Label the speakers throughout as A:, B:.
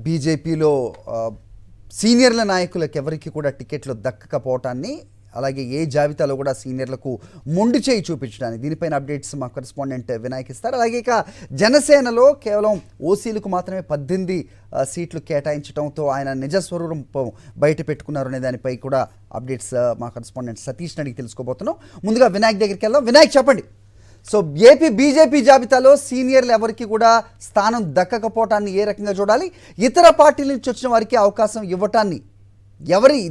A: బీజేపీలో సీనియర్ల నాయకులకు ఎవరికి కూడా టికెట్లు దక్కకపోవటాన్ని, అలాగే ఏ జాబితాలో కూడా సీనియర్లకు మొండి చేయి చూపించడానికి దీనిపైన అప్డేట్స్ మా కరెస్పాండెంట్ వినాయక్ ఇస్తారు. అలాగే ఇక జనసేనలో కేవలం ఓసీలకు మాత్రమే 18 సీట్లు కేటాయించడంతో ఆయన నిజస్వరూపం బయట పెట్టుకున్నారు అనే దానిపై కూడా అప్డేట్స్ మా కరెస్పాండెంట్ సతీష్ అడిగి తెలుసుకోబోతున్నాం. ముందుగా వినాయక్ దగ్గరికి వెళ్దాం. వినాయక్, చెప్పండి. సో ఏపీ బీజేపీ జాబితాలో సీనియర్లు ఎవరికి కూడా స్థానం దక్కకపోవటాన్ని ఏ రకంగా చూడాలి? ఇతర పార్టీల నుంచి వచ్చిన వారికి అవకాశం ఇవ్వటాన్ని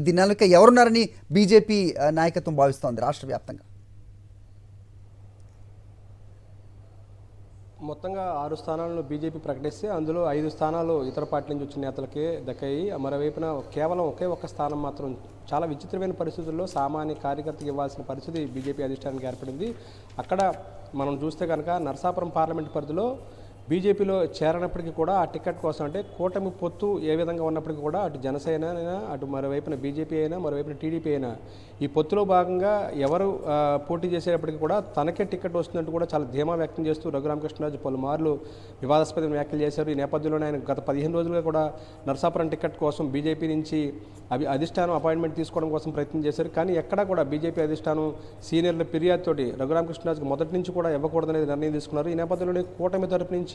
A: దీని వెనుక ఎవరున్నారని బీజేపీ నాయకత్వం భావిస్తోంది రాష్ట్ర వ్యాప్తంగా?
B: మొత్తంగా 6 స్థానాలను బీజేపీ ప్రకటిస్తే అందులో 5 స్థానాలు ఇతర పార్టీ నుంచి వచ్చిన నేతలకే దక్కాయి. మరోవైపున కేవలం ఒకే ఒక్క స్థానం మాత్రం చాలా విచిత్రమైన పరిస్థితుల్లో సామాన్య కార్యకర్తకి ఇవ్వాల్సిన పరిస్థితి బీజేపీ అధిష్టానానికి ఏర్పడింది. అక్కడ మనం చూస్తే కనుక నరసాపురం పార్లమెంట్ పరిధిలో బీజేపీలో చేరనప్పటికీ కూడా ఆ టికెట్ కోసం, అంటే కూటమి పొత్తు ఏ విధంగా ఉన్నప్పటికీ కూడా అటు జనసేన అయినా, అటు మరోవైపున బీజేపీ అయినా, మరోవైపున టీడీపీ అయినా ఈ పొత్తులో భాగంగా ఎవరు పోటీ చేసేటప్పటికీ కూడా తనకే టికెట్ వస్తున్నట్టు కూడా చాలా ధీమా వ్యక్తం చేస్తూ రఘురామకృష్ణరాజు పలుమార్లు వివాదాస్పద వ్యాఖ్యలు చేశారు. ఈ నేపథ్యంలోనే ఆయన గత 15 రోజులుగా కూడా నరసాపురం టికెట్ కోసం బీజేపీ నుంచి అధిష్టానం అపాయింట్మెంట్ తీసుకోవడం కోసం ప్రయత్నం చేశారు. కానీ ఎక్కడా కూడా బీజేపీ అధిష్టానం సీనియర్ల ఫిర్యాదుతోటి రఘురామకృష్ణరాజుకు మొదటి నుంచి కూడా ఇవ్వకూడదనేది నిర్ణయం తీసుకున్నారు. ఈ నేపథ్యంలోనే కూటమి తరపు నుంచి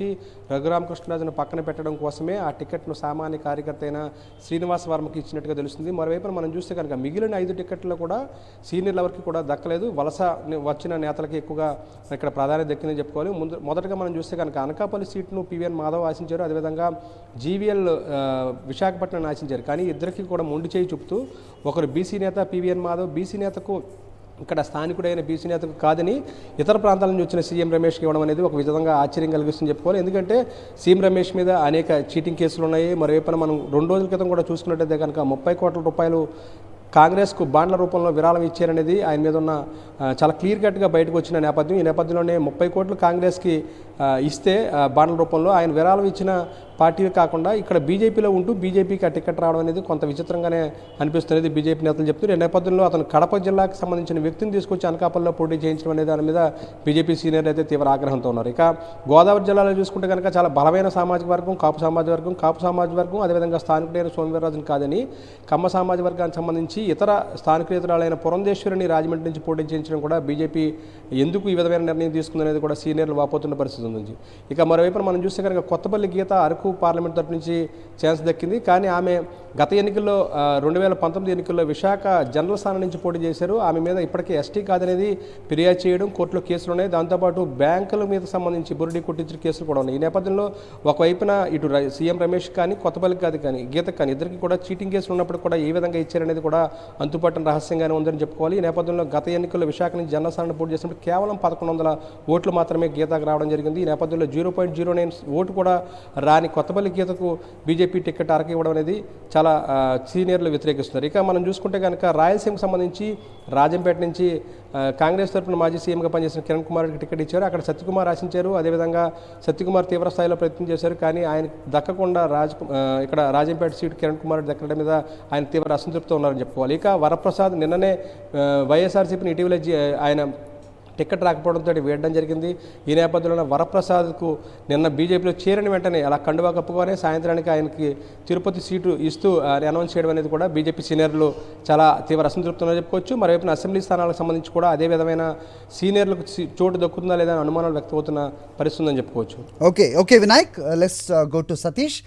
B: రఘురామకృష్ణరాజును పక్కన పెట్టడం కోసమే ఆ టికెట్ను సామాన్య కార్యకర్త అయిన శ్రీనివాస్ వర్మకి ఇచ్చినట్టుగా తెలుస్తుంది. మరోవైపు మనం చూస్తే కనుక మిగిలిన 5 టికెట్లు కూడా సీనియర్ల వరకు కూడా దక్కలేదు. వలస వచ్చిన నేతలకి ఎక్కువగా ఇక్కడ ప్రాధాన్యత దక్కిందని చెప్పుకోవాలి. మొదటగా మనం చూస్తే కనుక అనకాపల్లి సీట్ను పివిఎన్ మాధవ్ ఆశించారు, అదేవిధంగా జీవీఎల్ విశాఖపట్నం ఆశించారు. కానీ ఇద్దరికి కూడా మొండి చేయి చూపుతూ ఒకరు బీసీ నేత పివిఎన్ మాధవ్, బీసీ నేతకు ఇక్కడ స్థానికుడైన బీసీ నేతకు కాదని ఇతర ప్రాంతాల నుంచి వచ్చిన సీఎం రమేష్కి ఇవ్వడం అనేది ఒక విధంగా ఆశ్చర్యం కలిగిస్తుందని చెప్పుకోవాలి. ఎందుకంటే సీఎం రమేష్ మీద అనేక చీటింగ్ కేసులు ఉన్నాయి. మరోవైపున మనం 2 రోజుల క్రితం కూడా చూసుకున్నట్టయితే కనుక 30 కోట్ల రూపాయలు కాంగ్రెస్కు బాండ్ల రూపంలో విరాళం ఇచ్చారనేది ఆయన మీద ఉన్న చాలా క్లియర్ కట్గా బయటకు వచ్చిన నేపథ్యం. ఈ నేపథ్యంలోనే 30 కోట్లు కాంగ్రెస్కి ఇస్తే బాండ్ల రూపంలో ఆయన విరాళం ఇచ్చిన పార్టీలు కాకుండా ఇక్కడ బీజేపీలో ఉంటూ బీజేపీకి ఆ టికెట్ రావడం అనేది కొంత విచిత్రంగానే అనిపిస్తున్నది బీజేపీ నేతలు చెప్తున్నారు. ఈ నేపథ్యంలో అతను కడప జిల్లాకు సంబంధించిన వ్యక్తిని తీసుకొచ్చి అనకాపల్లిలో పోటీ చేయించడం అనే దాని మీద బీజేపీ సీనియర్లు అయితే తీవ్ర ఆగ్రహంతో ఉన్నారు. ఇక గోదావరి జిల్లాలో చూసుకుంటే కనుక చాలా బలమైన సామాజిక వర్గం కాపు సామాజిక వర్గం అదేవిధంగా స్థానికుడైన సోమవీర్రాజును కాదని కమ్మ సామాజిక వర్గానికి సంబంధించి ఇతర స్థానికులైన పురంధేశ్వరిని రాజమండ్రి నుంచి పోటీ చేయించడం కూడా బీజేపీ ఎందుకు ఈ విధమైన నిర్ణయం తీసుకుందనేది కూడా సీనియర్లు వాపోతున్న పరిస్థితి ఉంది. ఇక మరోవైపు మనం చూస్తే కనుక కొత్తపల్లి గీత అరకు పార్లమెంట్ తరపు నుంచి ఛాన్స్ దక్కింది. కానీ ఆమె గత ఎన్నికల్లో 2019 ఎన్నికల్లో విశాఖ జనరల్ స్థానం నుంచి పోటీ చేశారు. ఆమె మీద ఇప్పటికే ఎస్టీ కాదనేది ఫిర్యాదు చేయడం, కోర్టులో కేసులు ఉన్నాయి. దాంతోపాటు బ్యాంకుల మీద సంబంధించి బురిడి కొట్టించిన కేసులు కూడా ఉన్నాయి. ఈ నేపథ్యంలో ఒకవైపున ఇటు సీఎం రమేష్ కానీ కొత్తపల్లికి కాదు కానీ గీతకు కానీ ఇద్దరికి కూడా చీటింగ్ కేసులు ఉన్నప్పుడు కూడా ఏ విధంగా ఇచ్చారనేది కూడా అంతుపట్టని రహస్యంగానే ఉందని చెప్పుకోవాలి. ఈ నేపథ్యంలో గత ఎన్నికల్లో విశాఖ నుంచి జనరల్ స్థానాన్ని పోటీ చేసినప్పుడు కేవలం 1100 ఓట్లు మాత్రమే గీతకు రావడం జరిగింది. ఈ నేపథ్యంలో 0.09 ఓటు కూడా రాని కొత్తపల్లి గీతకు బీజేపీ టికెట్ అరక ఇవ్వడం అనేది చాలా సీనియర్లు వ్యతిరేకిస్తున్నారు. ఇక మనం చూసుకుంటే కనుక రాయలసీమకు సంబంధించి రాజంపేట నుంచి కాంగ్రెస్ తరఫున మాజీ సీఎంగా పనిచేసిన కిరణ్ కుమార్ రెడ్డికి టికెట్ ఇచ్చారు. అక్కడ సత్యకుమార్ ఆశించారు. అదేవిధంగా సత్యకుమార్ తీవ్ర స్థాయిలో ప్రయత్నం చేశారు. కానీ ఆయన దక్కకుండా ఇక్కడ రాజంపేట సీటు కిరణ్ కుమార్ రెడ్డి దక్కడం మీద ఆయన తీవ్ర అసంతృప్తితో ఉన్నారని చెప్పుకోవాలి. ఇక వరప్రసాద్ నిన్ననే వైఎస్ఆర్సీపీని ఇటీవల ఆయన టికెట్ రాకపోవడంతో వేయడం జరిగింది. ఈ నేపథ్యంలో వరప్రసాద్కు నిన్న బీజేపీలో చేరిన వెంటనే అలా కండువా కప్పుకొని సాయంత్రానికి ఆయనకి తిరుపతి సీటు ఇస్తూ అనౌన్స్ చేయడం అనేది కూడా బీజేపీ సీనియర్లు చాలా తీవ్ర అసంతృప్తిగా చెప్పుకోవచ్చు. మరోవైపున అసెంబ్లీ స్థానాలకు సంబంధించి కూడా అదే విధమైన సీనియర్లకు చోటు దక్కుతుందా లేదా అనుమానాలు వ్యక్తమవుతున్న పరిస్థితి ఉందని చెప్పుకోవచ్చు.
A: Okay Vinayak, let's go to Satish.